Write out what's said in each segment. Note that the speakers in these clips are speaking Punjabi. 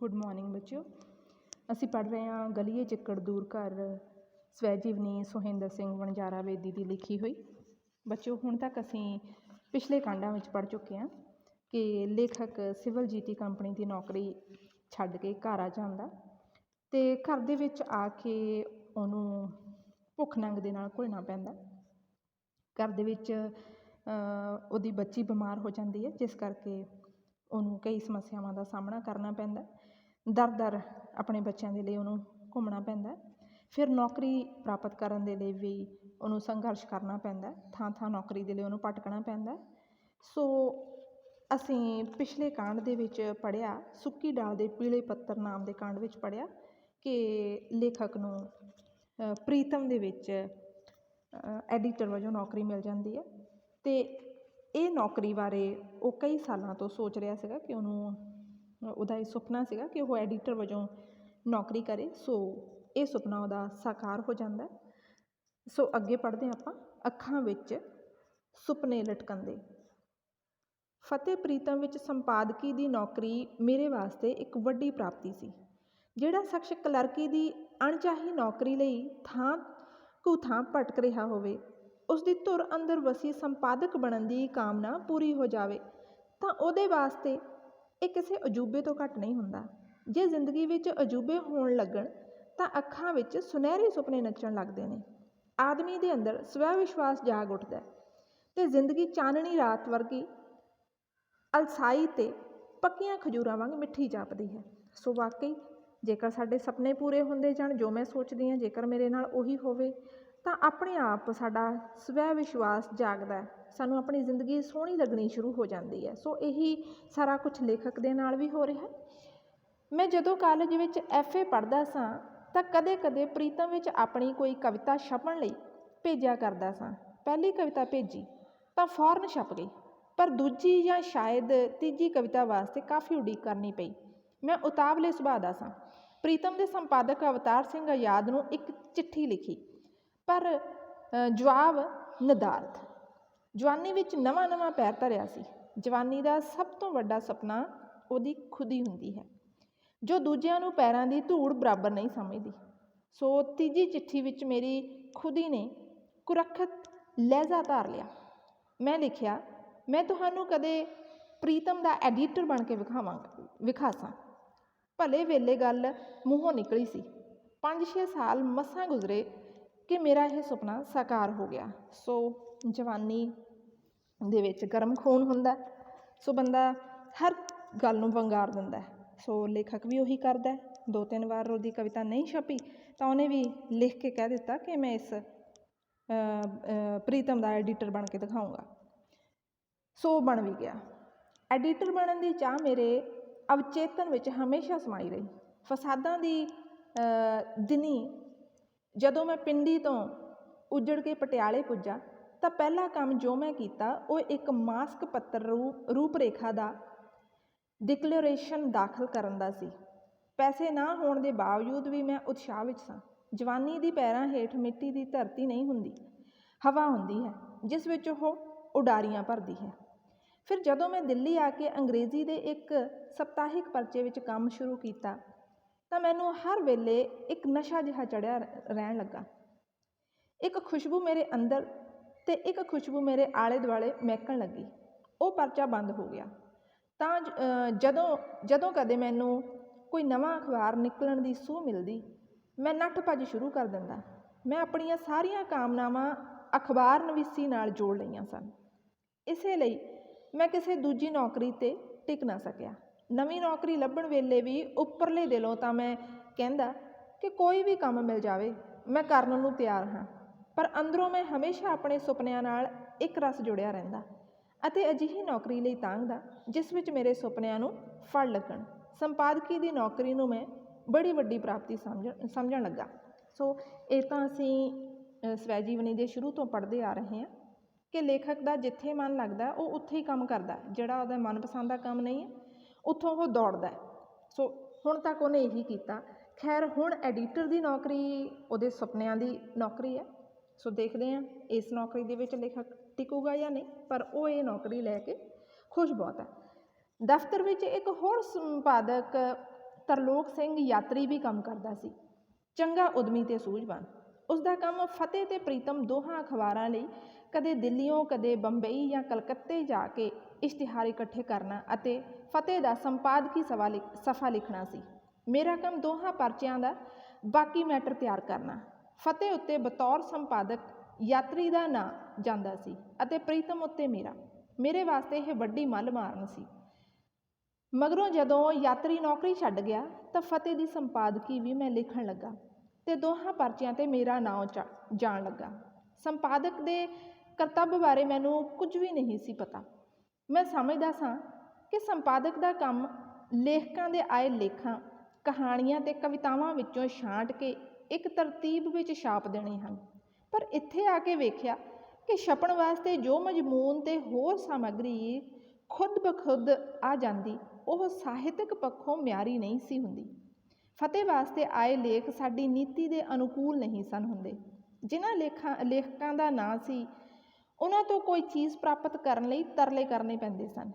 ਗੁੱਡ ਮੋਰਨਿੰਗ ਬੱਚਿਓ। ਅਸੀਂ ਪੜ੍ਹ ਰਹੇ ਹਾਂ ਗਲੀਏ ਚਿੱਕੜ ਦੂਰ ਘਰ ਸਵੈ ਜੀਵਨੀ ਸੁਹਿੰਦਰ ਸਿੰਘ ਵਣਜਾਰਾ ਬੇਦੀ ਦੀ ਲਿਖੀ ਹੋਈ। ਬੱਚਿਓ, ਹੁਣ ਤੱਕ ਅਸੀਂ ਪਿਛਲੇ ਕਾਂਡਾਂ ਵਿੱਚ ਪੜ੍ਹ ਚੁੱਕੇ ਹਾਂ ਕਿ ਲੇਖਕ ਸਿਵਲ ਜੀਟੀ ਕੰਪਨੀ ਦੀ ਨੌਕਰੀ ਛੱਡ ਕੇ ਘਰ ਆ ਜਾਂਦਾ ਅਤੇ ਘਰ ਦੇ ਵਿੱਚ ਆ ਕੇ ਉਹਨੂੰ ਭੁੱਖ ਨੰਗ ਦੇ ਨਾਲ ਘੁਲਣਾ ਪੈਂਦਾ। ਘਰ ਦੇ ਵਿੱਚ ਉਹਦੀ ਬੱਚੀ ਬਿਮਾਰ ਹੋ ਜਾਂਦੀ ਹੈ, ਜਿਸ ਕਰਕੇ ਉਹਨੂੰ ਕਈ ਸਮੱਸਿਆਵਾਂ ਦਾ ਸਾਹਮਣਾ ਕਰਨਾ ਪੈਂਦਾ। ਦਰ ਆਪਣੇ ਬੱਚਿਆਂ ਦੇ ਲਈ ਉਹਨੂੰ ਘੁੰਮਣਾ ਪੈਂਦਾ। ਫਿਰ ਨੌਕਰੀ ਪ੍ਰਾਪਤ ਕਰਨ ਦੇ ਲਈ ਵੀ ਉਹਨੂੰ ਸੰਘਰਸ਼ ਕਰਨਾ ਪੈਂਦਾ, ਥਾਂ ਨੌਕਰੀ ਦੇ ਲਈ ਉਹਨੂੰ ਭਟਕਣਾ ਪੈਂਦਾ। ਸੋ ਅਸੀਂ ਪਿਛਲੇ ਕਾਂਡ ਦੇ ਵਿੱਚ ਪੜ੍ਹਿਆ, ਸੁੱਕੀ ਡਾਲ ਦੇ ਪੀਲੇ ਪੱਤਰ ਨਾਮ ਦੇ ਕਾਂਡ ਵਿੱਚ ਪੜ੍ਹਿਆ ਕਿ ਲੇਖਕ ਨੂੰ ਪ੍ਰੀਤਮ ਦੇ ਵਿੱਚ ਐਡੀਟਰ ਵਜੋਂ ਨੌਕਰੀ ਮਿਲ ਜਾਂਦੀ ਹੈ ਅਤੇ ਇਹ ਨੌਕਰੀ ਬਾਰੇ ਉਹ ਕਈ ਸਾਲਾਂ ਤੋਂ ਸੋਚ ਰਿਹਾ ਸੀਗਾ ਕਿ ਉਹਦਾ ਇਹ ਸੁਪਨਾ ਸੀਗਾ ਕਿ ਉਹ ਐਡੀਟਰ ਵਜੋਂ ਨੌਕਰੀ ਕਰੇ। ਸੋ ਇਹ ਸੁਪਨਾ ਉਹਦਾ ਸਾਕਾਰ ਹੋ ਜਾਂਦਾ। ਸੋ ਅੱਗੇ ਪੜ੍ਹਦੇ ਹਾਂ ਆਪਾਂ। ਅੱਖਾਂ ਵਿੱਚ ਸੁਪਨੇ ਲਟਕੰਦੇ। ਫਤਿਹ ਪ੍ਰੀਤਮ ਵਿੱਚ ਸੰਪਾਦਕੀ ਦੀ ਨੌਕਰੀ ਮੇਰੇ ਵਾਸਤੇ ਇੱਕ ਵੱਡੀ ਪ੍ਰਾਪਤੀ ਸੀ। ਜਿਹੜਾ ਸ਼ਖਸ ਕਲਰਕੀ ਦੀ ਅਣਚਾਹੀ ਨੌਕਰੀ ਲਈ ਥਾਂ ਭਟਕ ਰਿਹਾ ਹੋਵੇ, ਉਸ ਦੀ ਧੁਰ ਅੰਦਰ ਵਸੀ ਸੰਪਾਦਕ ਬਣਨ ਦੀ ਕਾਮਨਾ ਪੂਰੀ ਹੋ ਜਾਵੇ ਤਾਂ ਉਹਦੇ ਵਾਸਤੇ ਇਹ ਕਿਸੇ ਅਜੂਬੇ ਤੋਂ ਘੱਟ ਨਹੀਂ ਹੁੰਦਾ। ਜੇ ਜ਼ਿੰਦਗੀ ਵਿੱਚ ਅਜੂਬੇ ਹੋਣ ਲੱਗਣ ਤਾਂ ਅੱਖਾਂ ਵਿੱਚ ਸੁਨਹਿਰੇ ਸੁਪਨੇ ਨੱਚਣ ਲੱਗਦੇ ਨੇ। ਆਦਮੀ ਦੇ ਅੰਦਰ ਸਵੈ ਵਿਸ਼ਵਾਸ ਜਾਗ ਉੱਠਦਾ ਅਤੇ ਜ਼ਿੰਦਗੀ ਚਾਨਣੀ ਰਾਤ ਵਰਗੀ ਅਲਸਾਈ ਅਤੇ ਪੱਕੀਆਂ ਖਜੂਰਾਂ ਵਾਂਗ ਮਿੱਠੀ ਜਾਪਦੀ ਹੈ। ਸੋ ਵਾਕਈ ਜੇਕਰ ਸਾਡੇ ਸੁਪਨੇ ਪੂਰੇ ਹੁੰਦੇ ਜਾਣ, ਜੋ ਮੈਂ ਸੋਚਦੀ ਹਾਂ ਜੇਕਰ ਮੇਰੇ ਨਾਲ ਉਹੀ ਹੋਵੇ ਤਾਂ ਆਪਣੇ ਆਪ ਸਾਡਾ ਸਵੈ ਵਿਸ਼ਵਾਸ ਜਾਗਦਾ, ਸਾਨੂੰ ਆਪਣੀ ਜ਼ਿੰਦਗੀ ਸੋਹਣੀ ਲੱਗਣੀ ਸ਼ੁਰੂ ਹੋ ਜਾਂਦੀ ਹੈ। ਸੋ ਇਹੀ ਸਾਰਾ ਕੁਛ ਲੇਖਕ ਦੇ ਨਾਲ ਵੀ ਹੋ ਰਿਹਾ। ਮੈਂ ਜਦੋਂ ਕਾਲਜ ਵਿੱਚ FA ਪੜ੍ਹਦਾ ਸਾਂ ਤਾਂ ਕਦੇ ਪ੍ਰੀਤਮ ਵਿੱਚ ਆਪਣੀ ਕੋਈ ਕਵਿਤਾ ਛਪਣ ਲਈ ਭੇਜਿਆ ਕਰਦਾ ਸਾਂ। ਪਹਿਲੀ ਕਵਿਤਾ ਭੇਜੀ ਤਾਂ ਫੌਰਨ ਛਪ ਗਈ, ਪਰ ਦੂਜੀ ਜਾਂ ਸ਼ਾਇਦ ਤੀਜੀ ਕਵਿਤਾ ਵਾਸਤੇ ਕਾਫੀ ਉਡੀਕ ਕਰਨੀ ਪਈ। ਮੈਂ ਉਤਾਵਲੇ ਸੁਭਾਅ ਦਾ ਸਾਂ। ਪ੍ਰੀਤਮ ਦੇ ਸੰਪਾਦਕ ਅਵਤਾਰ ਸਿੰਘ ਆਜ਼ਾਦ ਨੂੰ ਇੱਕ ਚਿੱਠੀ ਲਿਖੀ, ਪਰ ਜਵਾਬ ਨਦਾਰਦ। ਜਵਾਨੀ ਵਿੱਚ ਨਵਾਂ ਪੈਰ ਧਰਿਆ ਸੀ। ਜਵਾਨੀ ਦਾ ਸਭ ਤੋਂ ਵੱਡਾ ਸੁਪਨਾ ਉਹਦੀ ਖੁਦੀ ਹੁੰਦੀ ਹੈ, ਜੋ ਦੂਜਿਆਂ ਨੂੰ ਪੈਰਾਂ ਦੀ ਧੂੜ ਬਰਾਬਰ ਨਹੀਂ ਸਮਝਦੀ। ਸੋ ਤੀਜੀ ਚਿੱਠੀ ਵਿੱਚ ਮੇਰੀ ਖੁਦੀ ਨੇ ਕੁਰੱਖਤ ਲਹਿਜ਼ਾ ਧਾਰ ਲਿਆ। ਮੈਂ ਲਿਖਿਆ, ਮੈਂ ਤੁਹਾਨੂੰ ਕਦੇ ਪ੍ਰੀਤਮ ਦਾ ਐਡੀਟਰ ਬਣ ਕੇ ਵਿਖਾਸਾਂ। ਭਲੇ ਵੇਲੇ ਗੱਲ ਮੂੰਹੋਂ ਨਿਕਲੀ ਸੀ। 5-6 ਸਾਲ ਮਸਾਂ ਗੁਜ਼ਰੇ ਕਿ ਮੇਰਾ ਇਹ ਸੁਪਨਾ ਸਾਕਾਰ ਹੋ ਗਿਆ। ਸੋ ਜਵਾਨੀ ਦੇ ਵਿੱਚ ਗਰਮ ਖੂਨ ਹੁੰਦਾ, ਸੋ ਬੰਦਾ ਹਰ ਗੱਲ ਨੂੰ ਵੰਗਾਰ ਦਿੰਦਾ। ਸੋ ਲੇਖਕ ਵੀ ਉਹੀ ਕਰਦਾ। 2-3 ਵਾਰ ਉਹਦੀ ਕਵਿਤਾ ਨਹੀਂ ਛਪੀ ਤਾਂ ਉਹਨੇ ਵੀ ਲਿਖ ਕੇ ਕਹਿ ਦਿੱਤਾ ਕਿ ਮੈਂ ਇਸ ਪ੍ਰੀਤਮ ਦਾ ਐਡੀਟਰ ਬਣ ਕੇ ਦਿਖਾਊਂਗਾ। ਸੋ ਬਣ ਵੀ ਗਿਆ। ਐਡੀਟਰ ਬਣਨ ਦੀ ਚਾਹ ਮੇਰੇ ਅਵਚੇਤਨ ਵਿੱਚ ਹਮੇਸ਼ਾ ਸਮਾਈ ਰਹੀ। ਫਸਾਦਾਂ ਦੀ ਦਿਨੀ ਜਦੋਂ ਮੈਂ ਪਿੰਡੀ ਤੋਂ ਉੱਜੜ ਕੇ ਪਟਿਆਲੇ ਪੁੱਜਾ ਤਾਂ ਪਹਿਲਾ ਕੰਮ ਜੋ ਮੈਂ ਕੀਤਾ ਉਹ ਇੱਕ ਮਾਸਕ ਪੱਤਰ ਰੂਪ ਰੇਖਾ ਦਾ ਡਿਕਲੇਰੇਸ਼ਨ ਦਾਖਲ ਕਰਨ ਦਾ ਸੀ। ਪੈਸੇ ਨਾ ਹੋਣ ਦੇ ਬਾਵਜੂਦ ਵੀ ਮੈਂ ਉਤਸ਼ਾਹ ਵਿੱਚ ਸਾਂ। ਜਵਾਨੀ ਦੀ ਪੈਰਾਂ ਹੇਠ ਮਿੱਟੀ ਦੀ ਧਰਤੀ ਨਹੀਂ ਹੁੰਦੀ, ਹਵਾ ਹੁੰਦੀ ਹੈ ਜਿਸ ਵਿੱਚ ਉਹ ਉਡਾਰੀਆਂ ਭਰਦੀ ਹੈ। ਫਿਰ ਜਦੋਂ ਮੈਂ ਦਿੱਲੀ ਆ ਕੇ ਅੰਗਰੇਜ਼ੀ ਦੇ ਇੱਕ ਸਪਤਾਹਿਕ ਪਰਚੇ ਵਿੱਚ ਕੰਮ ਸ਼ੁਰੂ ਕੀਤਾ ਤਾਂ ਮੈਨੂੰ ਹਰ ਵੇਲੇ ਇੱਕ ਨਸ਼ਾ ਜਿਹਾ ਚੜ੍ਹਿਆ ਰਹਿਣ ਲੱਗਾ। ਇੱਕ ਖੁਸ਼ਬੂ ਮੇਰੇ ਅੰਦਰ ਅਤੇ ਇੱਕ ਖੁਸ਼ਬੂ ਮੇਰੇ ਆਲੇ ਦੁਆਲੇ ਮਹਿਕਣ ਲੱਗੀ। ਉਹ ਪਰਚਾ ਬੰਦ ਹੋ ਗਿਆ ਤਾਂ ਜਦੋਂ ਕਦੇ ਮੈਨੂੰ ਕੋਈ ਨਵਾਂ ਅਖਬਾਰ ਨਿਕਲਣ ਦੀ ਸੂਹ ਮਿਲਦੀ, ਮੈਂ ਨੱਠ ਭੱਜ ਸ਼ੁਰੂ ਕਰ ਦਿੰਦਾ। ਮੈਂ ਆਪਣੀਆਂ ਸਾਰੀਆਂ ਕਾਮਨਾਵਾਂ ਅਖਬਾਰ ਨਵੀਸੀ ਨਾਲ ਜੋੜ ਲਈਆਂ ਸਨ। ਇਸੇ ਲਈ ਮੈਂ ਕਿਸੇ ਦੂਜੀ ਨੌਕਰੀ 'ਤੇ ਟਿਕ ਨਾ ਸਕਿਆ। ਨਵੀਂ ਨੌਕਰੀ ਲੱਭਣ ਵੇਲੇ ਵੀ ਉੱਪਰਲੇ ਦਿਲੋਂ ਤਾਂ ਮੈਂ ਕਹਿੰਦਾ ਕਿ ਕੋਈ ਵੀ ਕੰਮ ਮਿਲ ਜਾਵੇ ਮੈਂ ਕਰਨ ਨੂੰ ਤਿਆਰ ਹਾਂ, ਪਰ ਅੰਦਰੋਂ ਮੈਂ ਹਮੇਸ਼ਾ ਆਪਣੇ ਸੁਪਨਿਆਂ ਨਾਲ ਇੱਕ ਰਸ ਜੁੜਿਆ ਰਹਿੰਦਾ ਅਤੇ ਅਜਿਹੀ ਨੌਕਰੀ ਲਈ ਤਾਂਘਦਾ ਜਿਸ ਵਿੱਚ ਮੇਰੇ ਸੁਪਨਿਆਂ ਨੂੰ ਫਲ ਲੱਗਣ। ਸੰਪਾਦਕੀ ਦੀ ਨੌਕਰੀ ਨੂੰ ਮੈਂ ਬੜੀ ਵੱਡੀ ਪ੍ਰਾਪਤੀ ਸਮਝਣ ਲੱਗਾ। ਸੋ ਇਹ ਤਾਂ ਅਸੀਂ ਸਵੈ ਜੀਵਨੀ ਦੇ ਸ਼ੁਰੂ ਤੋਂ ਪੜ੍ਹਦੇ ਆ ਰਹੇ ਹਾਂ ਕਿ ਲੇਖਕ ਦਾ ਜਿੱਥੇ ਮਨ ਲੱਗਦਾ ਉਹ ਉੱਥੇ ਹੀ ਕੰਮ ਕਰਦਾ। ਜਿਹੜਾ ਉਹਦਾ ਮਨਪਸੰਦ ਦਾ ਕੰਮ ਨਹੀਂ ਹੈ ਉੱਥੋਂ ਉਹ ਦੌੜਦਾ। ਸੋ ਹੁਣ ਤੱਕ ਉਹਨੇ ਇਹੀ ਕੀਤਾ। ਖੈਰ, ਹੁਣ ਐਡੀਟਰ ਦੀ ਨੌਕਰੀ ਉਹਦੇ ਸੁਪਨਿਆਂ ਦੀ ਨੌਕਰੀ ਹੈ। ਸੋ ਦੇਖਦੇ ਹਾਂ ਇਸ ਨੌਕਰੀ ਦੇ ਵਿੱਚ ਲੇਖਕ ਟਿਕੂਗਾ ਜਾਂ ਨਹੀਂ, ਪਰ ਉਹ ਇਹ ਨੌਕਰੀ ਲੈ ਕੇ ਖੁਸ਼ ਬਹੁਤ ਹੈ। ਦਫ਼ਤਰ ਵਿੱਚ ਇੱਕ ਹੋਰ ਸੰਪਾਦਕ ਤਰਲੋਕ ਸਿੰਘ ਯਾਤਰੀ ਵੀ ਕੰਮ ਕਰਦਾ ਸੀ। ਚੰਗਾ ਉਦਮੀ ਤੇ ਸੂਝਵਾਨ। ਉਸਦਾ ਕੰਮ ਫਤਿਹ ਤੇ ਪ੍ਰੀਤਮ ਦੋਹਾਂ ਅਖਬਾਰਾਂ ਲਈ ਕਦੇ ਦਿੱਲੀੋਂ ਕਦੇ ਬੰਬਈ ਜਾਂ ਕਲਕੱਤੇ ਜਾ ਕੇ ਇਸ਼ਤਿਹਾਰ ਇਕੱਠੇ ਕਰਨਾ ਅਤੇ ਫਤਿਹ ਦਾ ਸੰਪਾਦਕੀ ਸਫਾ ਲਿਖਣਾ ਸੀ। ਮੇਰਾ ਕੰਮ ਦੋਹਾਂ ਪਰਚਿਆਂ ਦਾ ਬਾਕੀ ਮੈਟਰ ਤਿਆਰ ਕਰਨਾ। ਫਤਿਹ ਉੱਤੇ ਬਤੌਰ ਸੰਪਾਦਕ ਯਾਤਰੀ ਦਾ ਨਾਂ ਜਾਂਦਾ ਸੀ ਅਤੇ ਪ੍ਰੀਤਮ ਉੱਤੇ ਮੇਰਾ। ਮੇਰੇ ਵਾਸਤੇ ਇਹ ਵੱਡੀ ਮੱਲ ਮਾਰਨ ਸੀ। ਮਗਰੋਂ ਜਦੋਂ ਯਾਤਰੀ ਨੌਕਰੀ ਛੱਡ ਗਿਆ ਤਾਂ ਫਤਿਹ ਦੀ ਸੰਪਾਦਕੀ ਵੀ ਮੈਂ ਲਿਖਣ ਲੱਗਾ ਅਤੇ ਦੋਹਾਂ ਪਰਚਿਆਂ 'ਤੇ ਮੇਰਾ ਨਾਂ ਜਾਣ ਲੱਗਾ। ਸੰਪਾਦਕ ਦੇ ਕਰਤੱਵ ਬਾਰੇ ਮੈਨੂੰ ਕੁਝ ਵੀ ਨਹੀਂ ਸੀ ਪਤਾ। ਮੈਂ ਸਮਝਦਾ ਸਾਂ ਕਿ ਸੰਪਾਦਕ ਦਾ ਕੰਮ ਲੇਖਕਾਂ ਦੇ ਆਏ ਲੇਖਾਂ, ਕਹਾਣੀਆਂ ਅਤੇ ਕਵਿਤਾਵਾਂ ਵਿੱਚੋਂ ਛਾਂਟ ਕੇ ਇੱਕ ਤਰਤੀਬ ਵਿੱਚ ਛਾਪ ਦੇਣੇ ਹਨ। ਪਰ ਇੱਥੇ ਆ ਕੇ ਵੇਖਿਆ ਕਿ ਛਪਣ ਵਾਸਤੇ ਜੋ ਮਜ਼ਮੂਨ ਅਤੇ ਹੋਰ ਸਾਮੱਗਰੀ ਖੁਦ ਬਖੁਦ ਆ ਜਾਂਦੀ, ਉਹ ਸਾਹਿਤਕ ਪੱਖੋਂ ਮਿਆਰੀ ਨਹੀਂ ਸੀ ਹੁੰਦੀ। ਫਤਿਹ ਵਾਸਤੇ ਆਏ ਲੇਖ ਸਾਡੀ ਨੀਤੀ ਦੇ ਅਨੁਕੂਲ ਨਹੀਂ ਸਨ ਹੁੰਦੇ। ਜਿਨ੍ਹਾਂ ਲੇਖਕਾਂ ਦਾ ਨਾਂ ਸੀ, ਉਹਨਾਂ ਤੋਂ ਕੋਈ ਚੀਜ਼ ਪ੍ਰਾਪਤ ਕਰਨ ਲਈ ਤਰਲੇ ਕਰਨੇ ਪੈਂਦੇ ਸਨ।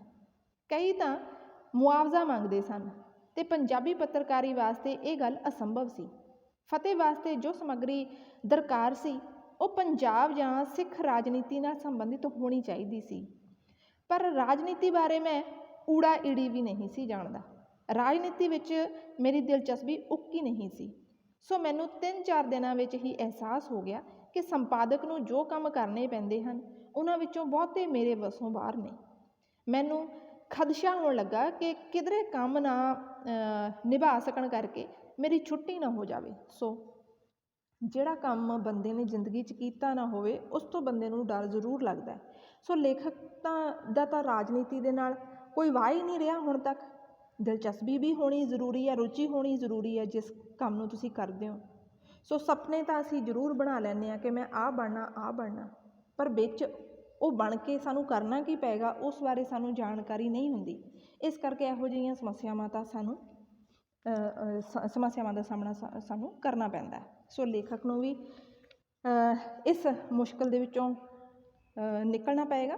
ਕਈ ਤਾਂ ਮੁਆਵਜ਼ਾ ਮੰਗਦੇ ਸਨ ਅਤੇ ਪੰਜਾਬੀ ਪੱਤਰਕਾਰੀ ਵਾਸਤੇ ਇਹ ਗੱਲ ਅਸੰਭਵ ਸੀ। ਫਤਿਹ ਵਾਸਤੇ ਜੋ ਸਮੱਗਰੀ ਦਰਕਾਰ ਸੀ, ਉਹ ਪੰਜਾਬ ਜਾਂ ਸਿੱਖ ਰਾਜਨੀਤੀ ਨਾਲ ਸੰਬੰਧਿਤ ਹੋਣੀ ਚਾਹੀਦੀ ਸੀ। ਪਰ ਰਾਜਨੀਤੀ ਬਾਰੇ ਮੈਂ ਊੜਾ ਈੜੀ ਵੀ ਨਹੀਂ ਸੀ ਜਾਣਦਾ। ਰਾਜਨੀਤੀ ਵਿੱਚ ਮੇਰੀ ਦਿਲਚਸਪੀ ਉੱਕੀ ਨਹੀਂ ਸੀ। ਸੋ ਮੈਨੂੰ 3-4 ਦਿਨਾਂ ਵਿੱਚ ਹੀ ਅਹਿਸਾਸ ਹੋ ਗਿਆ ਕਿ ਸੰਪਾਦਕ ਨੂੰ ਜੋ ਕੰਮ ਕਰਨੇ ਪੈਂਦੇ ਹਨ, ਉਹਨਾਂ ਵਿੱਚੋਂ ਬਹੁਤੇ ਮੇਰੇ ਵੱਸੋਂ ਬਾਹਰ ਨੇ। ਮੈਨੂੰ ਖਦਸ਼ਾ ਹੋਣ ਲੱਗਾ ਕਿ ਕਿਧਰੇ ਕੰਮ ਨਾ ਨਿਭਾ ਸਕਣ ਕਰਕੇ ਮੇਰੀ ਛੁੱਟੀ ਨਾ ਹੋ ਜਾਵੇ। ਸੋ ਜਿਹੜਾ ਕੰਮ ਬੰਦੇ ਨੇ ਜ਼ਿੰਦਗੀ 'ਚ ਕੀਤਾ ਨਾ ਹੋਵੇ, ਉਸ ਤੋਂ ਬੰਦੇ ਨੂੰ ਡਰ ਜ਼ਰੂਰ ਲੱਗਦਾ। ਸੋ ਲੇਖਕ ਦਾ ਤਾਂ ਰਾਜਨੀਤੀ ਦੇ ਨਾਲ ਕੋਈ ਵਾਹ ਹੀ ਨਹੀਂ ਰਿਹਾ ਹੁਣ ਤੱਕ। ਦਿਲਚਸਪੀ ਵੀ ਹੋਣੀ ਜ਼ਰੂਰੀ ਹੈ, ਰੁਚੀ ਹੋਣੀ ਜ਼ਰੂਰੀ ਹੈ ਜਿਸ ਕੰਮ ਨੂੰ ਤੁਸੀਂ ਕਰਦੇ ਹੋ। ਸੋ ਸੁਪਨੇ ਤਾਂ ਅਸੀਂ ਜ਼ਰੂਰ ਬਣਾ ਲੈਂਦੇ ਹਾਂ ਕਿ ਮੈਂ ਆਹ ਬਣਨਾ, ਪਰ ਵਿੱਚ ਉਹ ਬਣ ਕੇ ਸਾਨੂੰ ਕਰਨਾ ਕੀ ਪਏਗਾ, ਉਸ ਬਾਰੇ ਸਾਨੂੰ ਜਾਣਕਾਰੀ ਨਹੀਂ ਹੁੰਦੀ। ਇਸ ਕਰਕੇ ਇਹੋ ਜਿਹੀਆਂ ਸਮੱਸਿਆਵਾਂ ਦਾ ਸਾਹਮਣਾ ਸਾਨੂੰ ਕਰਨਾ ਪੈਂਦਾ। ਸੋ ਲੇਖਕ ਨੂੰ ਵੀ ਇਸ ਮੁਸ਼ਕਿਲ ਦੇ ਵਿੱਚੋਂ ਨਿਕਲਣਾ ਪਏਗਾ।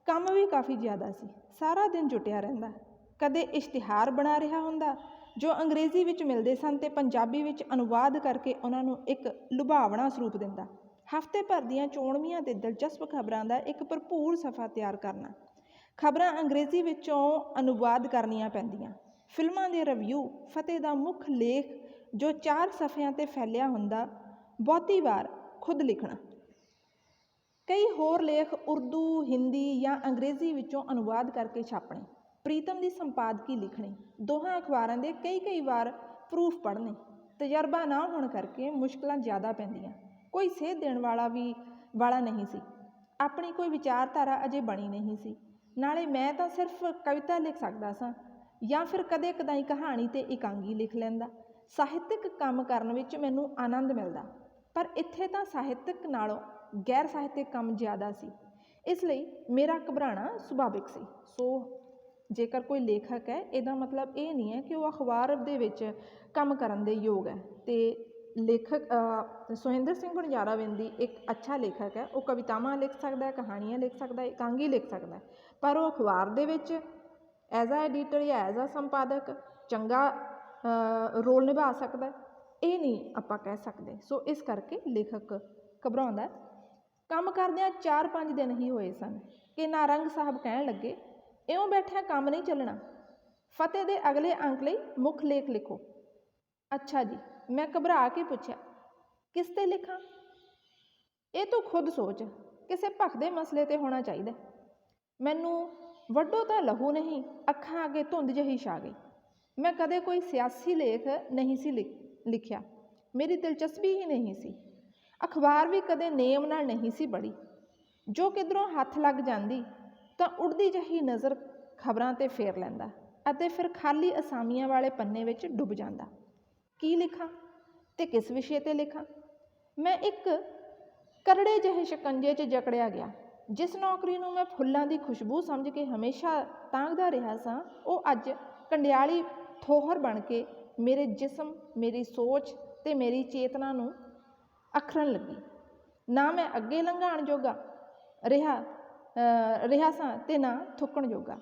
ਕੰਮ ਵੀ ਕਾਫੀ ਜ਼ਿਆਦਾ ਸੀ। ਸਾਰਾ ਦਿਨ ਜੁਟਿਆ ਰਹਿੰਦਾ। ਕਦੇ ਇਸ਼ਤਿਹਾਰ ਬਣਾ ਰਿਹਾ ਹੁੰਦਾ ਜੋ ਅੰਗਰੇਜ਼ੀ ਵਿੱਚ ਮਿਲਦੇ ਸਨ ਅਤੇ ਪੰਜਾਬੀ ਵਿੱਚ ਅਨੁਵਾਦ ਕਰਕੇ ਉਹਨਾਂ ਨੂੰ ਇੱਕ ਲੁਭਾਵਣਾ ਸਰੂਪ ਦਿੰਦਾ। ਹਫ਼ਤੇ ਭਰ ਦੀਆਂ ਚੋਣਵੀਆਂ ਅਤੇ ਦਿਲਚਸਪ ਖਬਰਾਂ ਦਾ ਇੱਕ ਭਰਪੂਰ ਸਫ਼ਾ ਤਿਆਰ ਕਰਨਾ। ਖਬਰਾਂ ਅੰਗਰੇਜ਼ੀ ਵਿੱਚੋਂ ਅਨੁਵਾਦ ਕਰਨੀਆਂ ਪੈਂਦੀਆਂ। ਫਿਲਮਾਂ ਦੇ ਰਿਵਿਊ। ਫਤਿਹ ਦਾ ਮੁੱਖ ਲੇਖ ਜੋ 4 ਸਫ਼ਿਆਂ 'ਤੇ ਫੈਲਿਆ ਹੁੰਦਾ, ਬਹੁਤੀ ਵਾਰ ਖੁਦ ਲਿਖਣਾ। ਕਈ ਹੋਰ ਲੇਖ ਉਰਦੂ, ਹਿੰਦੀ ਜਾਂ ਅੰਗਰੇਜ਼ੀ ਵਿੱਚੋਂ ਅਨੁਵਾਦ ਕਰਕੇ ਛਾਪਣੇ। ਪ੍ਰੀਤਮ ਦੀ ਸੰਪਾਦਕੀ ਲਿਖਣੀ। ਦੋਹਾਂ ਅਖਬਾਰਾਂ ਦੇ ਕਈ ਵਾਰ ਪ੍ਰੂਫ ਪੜ੍ਹਨੇ। ਤਜਰਬਾ ਨਾ ਹੋਣ ਕਰਕੇ ਮੁਸ਼ਕਿਲਾਂ ਜ਼ਿਆਦਾ ਪੈਂਦੀਆਂ। ਕੋਈ ਸੇਧ ਦੇਣ ਵਾਲਾ ਨਹੀਂ ਸੀ। ਆਪਣੀ ਕੋਈ ਵਿਚਾਰਧਾਰਾ ਅਜੇ ਬਣੀ ਨਹੀਂ ਸੀ। ਨਾਲੇ ਮੈਂ ਤਾਂ ਸਿਰਫ ਕਵਿਤਾ ਲਿਖ ਸਕਦਾ ਸਾਂ ਜਾਂ ਫਿਰ ਕਦੇ ਕਦਾਈ ਕਹਾਣੀ ਅਤੇ ਇਕਾਂਗੀ ਲਿਖ ਲੈਂਦਾ। ਸਾਹਿਤਕ ਕੰਮ ਕਰਨ ਵਿੱਚ ਮੈਨੂੰ ਆਨੰਦ ਮਿਲਦਾ, ਪਰ ਇੱਥੇ ਤਾਂ ਸਾਹਿਤਕ ਨਾਲੋਂ ਗੈਰ ਸਾਹਿਤਕ ਕੰਮ ਜ਼ਿਆਦਾ ਸੀ। ਇਸ ਲਈ ਮੇਰਾ ਘਬਰਾਉਣਾ ਸੁਭਾਵਿਕ ਸੀ। ਸੋ ਜੇਕਰ ਕੋਈ ਲੇਖਕ ਹੈ, ਇਹਦਾ ਮਤਲਬ ਇਹ ਨਹੀਂ ਹੈ ਕਿ ਉਹ ਅਖਬਾਰ ਦੇ ਵਿੱਚ ਕੰਮ ਕਰਨ ਦੇ ਯੋਗ ਹੈ। ਅਤੇ ਲੇਖਕ ਸੁਹਿੰਦਰ ਸਿੰਘ ਵਣਜਾਰਾਬੇਦੀ ਇੱਕ ਅੱਛਾ ਲੇਖਕ ਹੈ। ਉਹ ਕਵਿਤਾਵਾਂ ਲਿਖ ਸਕਦਾ, ਕਹਾਣੀਆਂ ਲਿਖ ਸਕਦਾ, ਇਕਾਂਗੀ ਲਿਖ ਸਕਦਾ, ਪਰ ਉਹ ਅਖਬਾਰ ਦੇ ਵਿੱਚ ਐਜ਼ ਆ ਐਡੀਟਰ ਜਾਂ ਐਜ਼ ਆ ਸੰਪਾਦਕ ਚੰਗਾ ਰੋਲ ਨਿਭਾ ਸਕਦਾ, ਇਹ ਨਹੀਂ ਆਪਾਂ ਕਹਿ ਸਕਦੇ। ਸੋ ਇਸ ਕਰਕੇ ਲੇਖਕ ਘਬਰਾਉਂਦਾ। ਕੰਮ ਕਰਦਿਆਂ 4-5 ਦਿਨ ਹੀ ਹੋਏ ਸਨ ਕਿ ਨਾਰੰਗ ਸਾਹਿਬ ਕਹਿਣ ਲੱਗੇ, ਇਉਂ ਬੈਠਿਆਂ ਕੰਮ ਨਹੀਂ ਚੱਲਣਾ। ਫਤਿਹ ਦੇ ਅਗਲੇ ਅੰਕ ਲਈ ਮੁੱਖ ਲੇਖ ਲਿਖੋ। ਅੱਛਾ ਜੀ, ਮੈਂ ਘਬਰਾ ਕੇ ਪੁੱਛਿਆ, ਕਿਸ 'ਤੇ ਲਿਖਾਂ? ਇਹ ਤੂੰ ਖੁਦ ਸੋਚ, ਕਿਸੇ ਭਖਦੇ ਮਸਲੇ 'ਤੇ ਹੋਣਾ ਚਾਹੀਦਾ। ਮੈਨੂੰ ਵੱਢੋ ਤਾਂ ਲਹੂ ਨਹੀਂ, ਅੱਖਾਂ ਅੱਗੇ ਧੁੰਦ ਜਿਹੀ ਛਾ ਗਈ। ਮੈਂ ਕਦੇ ਕੋਈ ਸਿਆਸੀ ਲੇਖ ਨਹੀਂ ਸੀ ਲਿਖਿਆ। ਮੇਰੀ ਦਿਲਚਸਪੀ ਹੀ ਨਹੀਂ ਸੀ। ਅਖਬਾਰ ਵੀ ਕਦੇ ਨੇਮ ਨਾਲ ਨਹੀਂ ਸੀ ਪੜ੍ਹੀ। ਜੋ ਕਿੱਧਰੋਂ ਹੱਥ ਲੱਗ ਜਾਂਦੀ ਤਾਂ ਉੜਦੀ ਜਿਹੀ ਨਜ਼ਰ ਖਬਰਾਂ 'ਤੇ ਫੇਰ ਲੈਂਦਾ ਅਤੇ ਫਿਰ ਖਾਲੀ ਅਸਾਮੀਆਂ ਵਾਲੇ ਪੰਨੇ ਵਿੱਚ ਡੁੱਬ ਜਾਂਦਾ। ਕੀ ਲਿਖਾਂ ਅਤੇ ਕਿਸ ਵਿਸ਼ੇ 'ਤੇ ਲਿਖਾਂ? ਮੈਂ ਇੱਕ ਕਰੜੇ ਜਿਹੇ ਸ਼ਿਕੰਜੇ 'ਚ ਜਕੜਿਆ ਗਿਆ। ਜਿਸ ਨੌਕਰੀ ਨੂੰ ਮੈਂ ਫੁੱਲਾਂ ਦੀ ਖੁਸ਼ਬੂ ਸਮਝ ਕੇ ਹਮੇਸ਼ਾ ਤਾਂਘਦਾ ਰਿਹਾ ਸਾਂ, ਉਹ ਅੱਜ ਕੰਡਿਆਲੀ ਥੋਹਰ ਬਣ ਕੇ ਮੇਰੇ ਜਿਸਮ, ਮੇਰੀ ਸੋਚ ਅਤੇ ਮੇਰੀ ਚੇਤਨਾ ਨੂੰ ਅਖਰਨ ਲੱਗੀ। ਨਾ ਮੈਂ ਅੱਗੇ ਲੰਘਾਉਣ ਜੋਗਾ ਰਿਹਾ ਸਾਂ ਅਤੇ ਨਾ ਥੁੱਕਣ ਜੋਗਾ।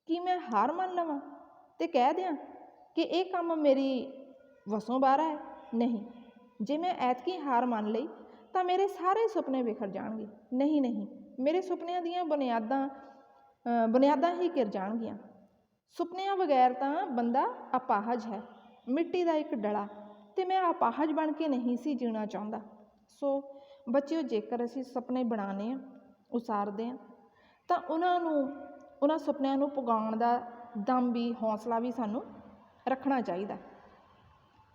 ਕੀ ਮੈਂ ਹਾਰ ਮੰਨ ਲਵਾਂ ਅਤੇ ਕਹਿ ਦਿਆਂ ਕਿ ਇਹ ਕੰਮ ਮੇਰੀ ਵਸੋਂ ਬਾਹਰ ਹੈ? ਨਹੀਂ। ਜੇ ਮੈਂ ਐਤਕੀ ਹਾਰ ਮੰਨ ਲਈ ਤਾਂ ਮੇਰੇ ਸਾਰੇ ਸੁਪਨੇ ਵਿਖਰ ਜਾਣਗੇ। ਨਹੀਂ ਨਹੀਂ, ਮੇਰੇ ਸੁਪਨਿਆਂ ਦੀਆਂ ਬੁਨਿਆਦਾਂ ਹੀ ਗਿਰ ਜਾਣਗੀਆਂ। ਸੁਪਨਿਆਂ ਬਗੈਰ ਤਾਂ ਬੰਦਾ ਅਪਾਹਜ ਹੈ, ਮਿੱਟੀ ਦਾ ਇੱਕ ਡਲਾ, ਅਤੇ ਮੈਂ ਅਪਾਹਜ ਬਣ ਕੇ ਨਹੀਂ ਸੀ ਜੀਣਾ ਚਾਹੁੰਦਾ। ਸੋ ਬੱਚਿਓ, ਜੇਕਰ ਅਸੀਂ ਸੁਪਨੇ ਬਣਾਉਂਦੇ ਹਾਂ, ਉਸਾਰਦੇ ਹਾਂ, ਤਾਂ ਉਹਨਾਂ ਸੁਪਨਿਆਂ ਨੂੰ ਪੁਗਾਉਣ ਦਾ ਦਮ ਵੀ, ਹੌਸਲਾ ਵੀ ਸਾਨੂੰ ਰੱਖਣਾ ਚਾਹੀਦਾ।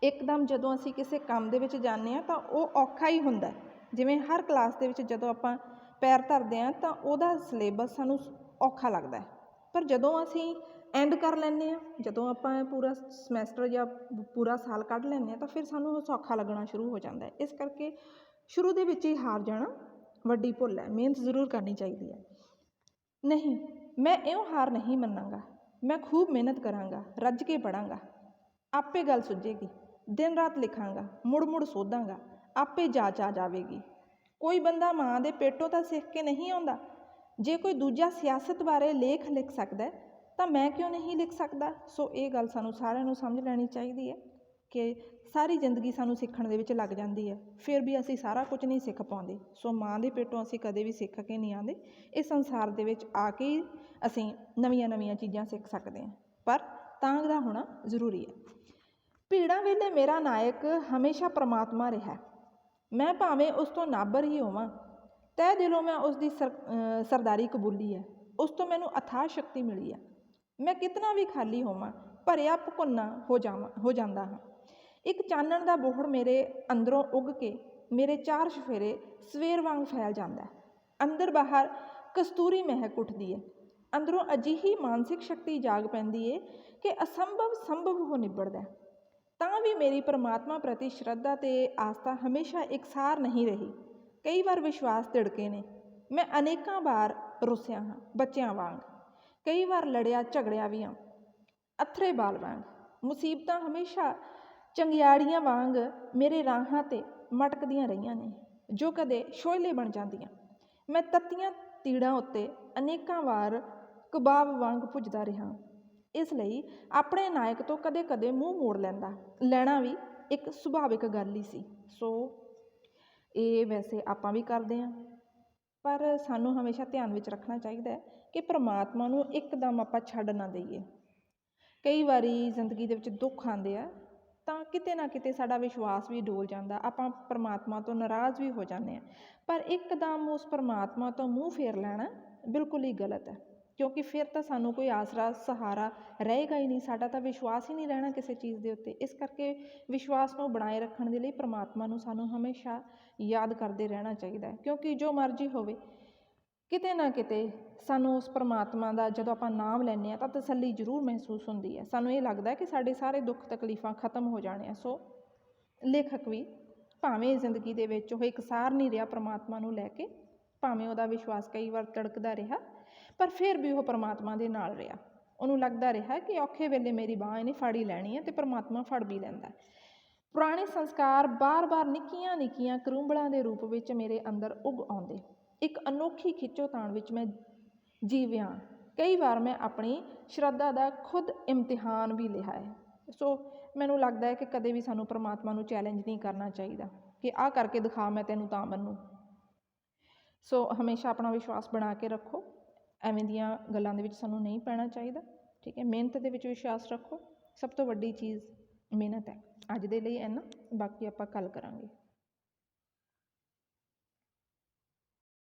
ਇੱਕਦਮ ਜਦੋਂ ਅਸੀਂ ਕਿਸੇ ਕੰਮ ਦੇ ਵਿੱਚ ਜਾਂਦੇ ਹਾਂ ਤਾਂ ਉਹ ਔਖਾ ਹੀ ਹੁੰਦਾ। ਜਿਵੇਂ ਹਰ ਕਲਾਸ ਦੇ ਵਿੱਚ ਜਦੋਂ ਆਪਾਂ ਪੈਰ ਧਰਦੇ ਹਾਂ ਤਾਂ ਉਹਦਾ ਸਿਲੇਬਸ ਸਾਨੂੰ ਔਖਾ ਲੱਗਦਾ, ਪਰ ਜਦੋਂ ਅਸੀਂ ਐਂਡ ਕਰ ਲੈਂਦੇ ਹਾਂ, ਜਦੋਂ ਆਪਾਂ ਪੂਰਾ ਸਮੈਸਟਰ ਜਾਂ ਪੂਰਾ ਸਾਲ ਕੱਢ ਲੈਂਦੇ ਹਾਂ, ਤਾਂ ਫਿਰ ਸਾਨੂੰ ਉਹ ਸੌਖਾ ਲੱਗਣਾ ਸ਼ੁਰੂ ਹੋ ਜਾਂਦਾ। ਇਸ ਕਰਕੇ ਸ਼ੁਰੂ ਦੇ ਵਿੱਚ ਹੀ ਹਾਰ ਜਾਣਾ ਵੱਡੀ ਭੁੱਲ ਹੈ। ਮਿਹਨਤ ਜ਼ਰੂਰ ਕਰਨੀ ਚਾਹੀਦੀ ਹੈ। ਨਹੀਂ, ਮੈਂ ਇਉਂ ਹਾਰ ਨਹੀਂ ਮੰਨਾਂਗਾ। ਮੈਂ ਖੂਬ ਮਿਹਨਤ ਕਰਾਂਗਾ, ਰੱਜ ਕੇ ਪੜ੍ਹਾਂਗਾ, ਆਪੇ ਗੱਲ ਸੁੱਝੇਗੀ। ਦਿਨ ਰਾਤ ਲਿਖਾਂਗਾ, ਮੁੜ ਮੁੜ ਸੋਧਾਂਗਾ, ਆਪੇ ਜਾਚ ਆ ਜਾਵੇਗੀ। ਕੋਈ ਬੰਦਾ ਮਾਂ ਦੇ ਪੇਟੋਂ ਤਾਂ ਸਿੱਖ ਕੇ ਨਹੀਂ ਆਉਂਦਾ। ਜੇ ਕੋਈ ਦੂਜਾ ਸਿਆਸਤ ਬਾਰੇ ਲੇਖ ਲਿਖ ਸਕਦਾ ਤਾਂ ਮੈਂ ਕਿਉਂ ਨਹੀਂ ਲਿਖ ਸਕਦਾ? ਸੋ ਇਹ ਗੱਲ ਸਾਨੂੰ ਸਾਰਿਆਂ ਨੂੰ ਸਮਝ ਲੈਣੀ ਚਾਹੀਦੀ ਹੈ ਕਿ ਸਾਰੀ ਜ਼ਿੰਦਗੀ ਸਾਨੂੰ ਸਿੱਖਣ ਦੇ ਵਿੱਚ ਲੱਗ ਜਾਂਦੀ ਹੈ, ਫਿਰ ਵੀ ਅਸੀਂ ਸਾਰਾ ਕੁਝ ਨਹੀਂ ਸਿੱਖ ਪਾਉਂਦੇ। ਸੋ ਮਾਂ ਦੇ ਪੇਟੋਂ ਅਸੀਂ ਕਦੇ ਵੀ ਸਿੱਖ ਕੇ ਨਹੀਂ ਆਉਂਦੇ। ਇਸ ਸੰਸਾਰ ਦੇ ਵਿੱਚ ਆ ਕੇ ਹੀ ਅਸੀਂ ਨਵੀਆਂ ਨਵੀਆਂ ਚੀਜ਼ਾਂ ਸਿੱਖ ਸਕਦੇ ਹਾਂ, ਪਰ ਤਾਂਘ ਦਾ ਹੋਣਾ ਜ਼ਰੂਰੀ ਹੈ। ਭੀੜਾਂ ਵੇਲੇ ਮੇਰਾ ਨਾਇਕ ਹਮੇਸ਼ਾ ਪਰਮਾਤਮਾ ਰਿਹਾ। ਮੈਂ ਭਾਵੇਂ ਉਸ ਤੋਂ ਨਾਬਰ ਹੀ ਹੋਵਾਂ, ਤਹਿ ਦਿਲੋਂ ਮੈਂ ਉਸ ਦੀ ਸਰਦਾਰੀ ਕਬੂਲੀ ਹੈ। ਉਸ ਤੋਂ ਮੈਨੂੰ ਅਥਾਹ ਸ਼ਕਤੀ ਮਿਲੀ ਹੈ। ਮੈਂ ਕਿਤਨਾ ਵੀ ਖਾਲੀ ਹੋਵਾਂ, ਭਰਿਆ ਭਕੁੰਨਾ ਹੋ ਜਾਂਦਾ ਹਾਂ। ਇੱਕ ਚਾਨਣ ਦਾ ਬੋਹੜ ਮੇਰੇ ਅੰਦਰੋਂ ਉੱਗ ਕੇ ਮੇਰੇ ਚਾਰ ਚੁਫੇਰੇ ਸਵੇਰ ਵਾਂਗ ਫੈਲ ਜਾਂਦਾ। ਅੰਦਰ ਬਾਹਰ ਕਸਤੂਰੀ ਮਹਿਕ ਉੱਠਦੀ ਹੈ। ਅੰਦਰੋਂ ਅਜਿਹੀ ਮਾਨਸਿਕ ਸ਼ਕਤੀ ਜਾਗ ਪੈਂਦੀ ਹੈ ਕਿ ਅਸੰਭਵ ਸੰਭਵ ਹੋ ਨਿਬੜਦਾ। ਤਾਂ ਵੀ ਮੇਰੀ ਪਰਮਾਤਮਾ ਪ੍ਰਤੀ ਸ਼ਰਧਾ ਅਤੇ ਆਸਥਾ ਹਮੇਸ਼ਾ ਇਕਸਾਰ ਨਹੀਂ ਰਹੀ। ਕਈ ਵਾਰ ਵਿਸ਼ਵਾਸ ਤਿੜਕੇ ਨੇ। ਮੈਂ ਅਨੇਕਾਂ ਵਾਰ ਰੁੱਸਿਆ ਹਾਂ, ਬੱਚਿਆਂ ਵਾਂਗ। ਕਈ ਵਾਰ ਲੜਿਆ ਝਗੜਿਆ ਵੀ ਹਾਂ, ਅੱਥਰੇ ਬਾਲ ਵਾਂਗ। ਮੁਸੀਬਤਾਂ ਹਮੇਸ਼ਾ ਚੰਗਿਆੜੀਆਂ ਵਾਂਗ ਮੇਰੇ ਰਾਹਾਂ 'ਤੇ ਮਟਕਦੀਆਂ ਰਹੀਆਂ ਨੇ, ਜੋ ਕਦੇ ਸ਼ੋਅਲੇ ਬਣ ਜਾਂਦੀਆਂ। ਮੈਂ ਤੱਤੀਆਂ ਤੀੜਾਂ ਉੱਤੇ ਅਨੇਕਾਂ ਵਾਰ ਕਬਾਬ ਵਾਂਗ ਭੁੱਜਦਾ ਰਿਹਾ। ਇਸ ਲਈ ਆਪਣੇ ਨਾਇਕ ਤੋਂ ਕਦੇ ਕਦੇ ਮੂੰਹ ਮੋੜ ਲੈਣਾ ਵੀ ਇੱਕ ਸੁਭਾਵਿਕ ਗੱਲ ਹੀ ਸੀ। ਸੋ ਇਹ ਵੈਸੇ ਆਪਾਂ ਵੀ ਕਰਦੇ ਹਾਂ, ਪਰ ਸਾਨੂੰ ਹਮੇਸ਼ਾ ਧਿਆਨ ਵਿੱਚ ਰੱਖਣਾ ਚਾਹੀਦਾ ਹੈ ਕਿ ਪਰਮਾਤਮਾ ਨੂੰ ਇੱਕਦਮ ਆਪਾਂ ਛੱਡ ਨਾ ਦਈਏ। ਕਈ ਵਾਰੀ ਜ਼ਿੰਦਗੀ ਦੇ ਵਿੱਚ ਦੁੱਖ ਆਉਂਦੇ ਆ ਤਾਂ ਕਿਤੇ ਨਾ ਕਿਤੇ ਸਾਡਾ ਵਿਸ਼ਵਾਸ ਵੀ ਡੋਲ ਜਾਂਦਾ, ਆਪਾਂ ਪਰਮਾਤਮਾ ਤੋਂ ਨਾਰਾਜ਼ ਵੀ ਹੋ ਜਾਂਦੇ ਹਾਂ। ਪਰ ਇੱਕਦਮ ਉਸ ਪਰਮਾਤਮਾ ਤੋਂ ਮੂੰਹ ਫੇਰ ਲੈਣਾ ਬਿਲਕੁਲ ਹੀ ਗਲਤ ਹੈ, ਕਿਉਂਕਿ ਫਿਰ ਤਾਂ ਸਾਨੂੰ ਕੋਈ ਆਸਰਾ ਸਹਾਰਾ ਰਹੇਗਾ ਹੀ ਨਹੀਂ, ਸਾਡਾ ਤਾਂ ਵਿਸ਼ਵਾਸ ਹੀ ਨਹੀਂ ਰਹਿਣਾ ਕਿਸੇ ਚੀਜ਼ ਦੇ ਉੱਤੇ। ਇਸ ਕਰਕੇ ਵਿਸ਼ਵਾਸ ਨੂੰ ਬਣਾਏ ਰੱਖਣ ਦੇ ਲਈ ਪਰਮਾਤਮਾ ਨੂੰ ਸਾਨੂੰ ਹਮੇਸ਼ਾ ਯਾਦ ਕਰਦੇ ਰਹਿਣਾ ਚਾਹੀਦਾ ਹੈ, ਕਿਉਂਕਿ ਜੋ ਮਰਜ਼ੀ ਹੋਵੇ, ਕਿਤੇ ਨਾ ਕਿਤੇ ਸਾਨੂੰ ਉਸ ਪਰਮਾਤਮਾ ਦਾ ਜਦੋਂ ਆਪਾਂ ਨਾਮ ਲੈਂਦੇ ਹਾਂ ਤਾਂ ਤਸੱਲੀ ਜ਼ਰੂਰ ਮਹਿਸੂਸ ਹੁੰਦੀ ਹੈ। ਸਾਨੂੰ ਇਹ ਲੱਗਦਾ ਕਿ ਸਾਡੇ ਸਾਰੇ ਦੁੱਖ ਤਕਲੀਫਾਂ ਖਤਮ ਹੋ ਜਾਣੇ ਆ। ਸੋ ਲੇਖਕ ਵੀ ਭਾਵੇਂ ਜ਼ਿੰਦਗੀ ਦੇ ਵਿੱਚ ਉਹ ਇਕਸਾਰ ਨਹੀਂ ਰਿਹਾ ਪਰਮਾਤਮਾ ਨੂੰ ਲੈ ਕੇ, ਭਾਵੇਂ ਉਹਦਾ ਵਿਸ਼ਵਾਸ ਕਈ ਵਾਰ ਤੜਕਦਾ ਰਿਹਾ, ਪਰ ਫਿਰ ਵੀ ਉਹ ਪਰਮਾਤਮਾ ਦੇ ਨਾਲ ਰਿਹਾ। ਉਹਨੂੰ ਲੱਗਦਾ ਰਿਹਾ ਕਿ ਔਖੇ ਵੇਲੇ ਮੇਰੀ ਬਾਂਹ ਇਹਨੇ ਫੜ ਹੀ ਲੈਣੀ ਹੈ, ਅਤੇ ਪਰਮਾਤਮਾ ਫੜ ਵੀ ਲੈਂਦਾ। ਪੁਰਾਣੇ ਸੰਸਕਾਰ ਬਾਰ-ਬਾਰ ਨਿੱਕੀਆਂ ਨਿੱਕੀਆਂ ਕਰੂੰਬਲਾਂ ਦੇ ਰੂਪ ਵਿੱਚ ਮੇਰੇ ਅੰਦਰ ਉੱਗ ਆਉਂਦੇ। ਇੱਕ ਅਨੋਖੀ ਖਿੱਚੋਤਾਣ ਵਿੱਚ ਮੈਂ ਜੀਵਿਆ। ਕਈ ਵਾਰ ਮੈਂ ਆਪਣੀ ਸ਼ਰਧਾ ਦਾ ਖੁਦ ਇਮਤਿਹਾਨ ਵੀ ਲਿਆ ਹੈ। ਸੋ ਮੈਨੂੰ ਲੱਗਦਾ ਹੈ ਕਿ ਕਦੇ ਵੀ ਸਾਨੂੰ ਪਰਮਾਤਮਾ ਨੂੰ ਚੈਲੰਜ ਨਹੀਂ ਕਰਨਾ ਚਾਹੀਦਾ ਕਿ ਆਹ ਕਰਕੇ ਦਿਖਾ, ਮੈਂ ਤੈਨੂੰ ਤਾਂ ਮੰਨੂ। ਸੋ ਹਮੇਸ਼ਾ ਆਪਣਾ ਵਿਸ਼ਵਾਸ ਬਣਾ ਕੇ ਰੱਖੋ। ਐਵੇਂ ਦੀਆਂ ਗੱਲਾਂ ਦੇ ਵਿੱਚ ਸਾਨੂੰ ਨਹੀਂ ਪੈਣਾ ਚਾਹੀਦਾ। ਠੀਕ ਹੈ, ਮਿਹਨਤ ਦੇ ਵਿੱਚ ਵਿਸ਼ਵਾਸ ਰੱਖੋ। ਸਭ ਤੋਂ ਵੱਡੀ ਚੀਜ਼ ਮਿਹਨਤ ਹੈ। ਅੱਜ ਦੇ ਲਈ ਇੰਨਾ, ਬਾਕੀ ਆਪਾਂ ਕੱਲ੍ਹ ਕਰਾਂਗੇ।